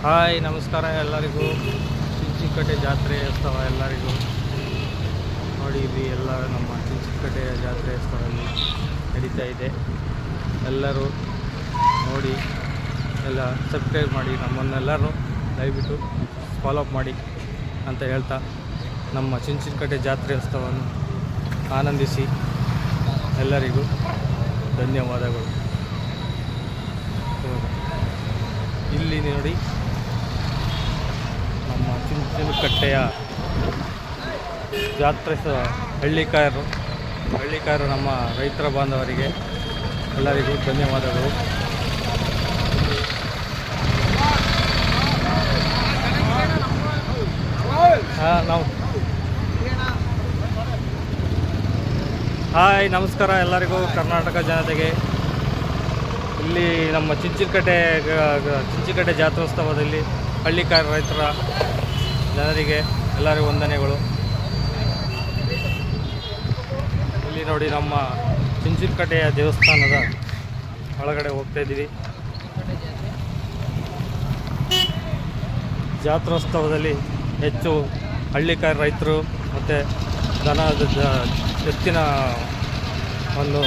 Hi ನಮಸ್ಕಾರ ಎಲ್ಲರಿಗೂ. ಚಿಂಚಿಕಟ್ಟೆ ಜಾತ್ರೆ ಉತ್ಸವ ಎಲ್ಲರಿಗೂ. ನೋಡಿ ಇಲ್ಲಿ ಎಲ್ಲ ನಮ್ಮ ಚಿಂಚಿಕಟ್ಟೆಯ ಜಾತ್ರೆ ಉತ್ಸವದಲ್ಲಿ ನಡೀತಾ ಇದೆ. ಎಲ್ಲರೂ ನೋಡಿ ಎಲ್ಲ ಸಬ್ಸ್ಕ್ರೈಬ್ ಮಾಡಿ, ನಮ್ಮನ್ನೆಲ್ಲರೂ ದಯವಿಟ್ಟು ಫಾಲೋಅಪ್ ಮಾಡಿ ಅಂತ ಹೇಳ್ತಾ ನಮ್ಮ ಚಿಂಚಿಕಟ್ಟೆ ಜಾತ್ರೆ ಉತ್ಸವವನ್ನು ಆನಂದಿಸಿ ಎಲ್ಲರಿಗೂ ಧನ್ಯವಾದಗಳು. ಇಲ್ಲಿ ನೋಡಿ ನಮ್ಮ ಚಿಂಚಿನಕಟ್ಟೆಯ ಜಾತ್ರೆ ಹಳ್ಳಿಕಾರರು ನಮ್ಮ ರೈತರ ಬಾಂಧವರಿಗೆ ಎಲ್ಲರಿಗೂ ಧನ್ಯವಾದಗಳು. ನಾವು ಹಾಯ್ ನಮಸ್ಕಾರ ಎಲ್ಲರಿಗೂ, ಕರ್ನಾಟಕ ಜನತೆಗೆ. ಇಲ್ಲಿ ನಮ್ಮ ಚಿಂಚಿಕಟ್ಟೆ ಜಾತ್ರೋತ್ಸವದಲ್ಲಿ ಹಳ್ಳಿಕಾರ ರೈತರ ಜನರಿಗೆ ಎಲ್ಲರಿಗೂ ವಂದನೆಗಳು. ಇಲ್ಲಿ ನೋಡಿ ನಮ್ಮ ಚಿಂಚಿನಕಟ್ಟೆಯ ದೇವಸ್ಥಾನದ ಒಳಗಡೆ ಹೋಗ್ತಾ ಇದ್ದೀವಿ. ಜಾತ್ರೋತ್ಸವದಲ್ಲಿ ಹೆಚ್ಚು ಹಳ್ಳಿಕಾರ ರೈತರು ಮತ್ತು ಎತ್ತಿನ ಒಂದು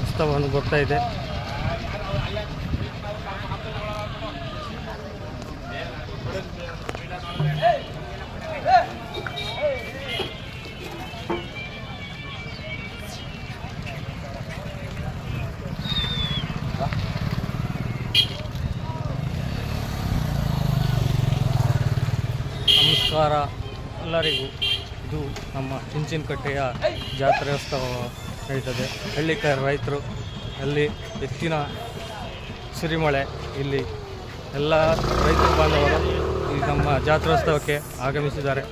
ಉತ್ಸವವನ್ನು ಬರ್ತಾ ಇದೆ. ನಮಸ್ಕಾರ ಎಲ್ಲರಿಗೂ. ಇದು ನಮ್ಮ ಚಿಂಚಿನಕಟ್ಟೆಯ ಜಾತ್ರೋತ್ಸವ ನಡೀತದೆ. ಹಳ್ಳಿಕಾರ ರೈತರು ಅಲ್ಲಿ ಎತ್ತಿನ ಸುರಿಮಳೆ, ಇಲ್ಲಿ ಎಲ್ಲ ರೈತರ ಬಾಂಧವರು ಈ ನಮ್ಮ ಜಾತ್ರೋತ್ಸವಕ್ಕೆ ಆಗಮಿಸಿದ್ದಾರೆ.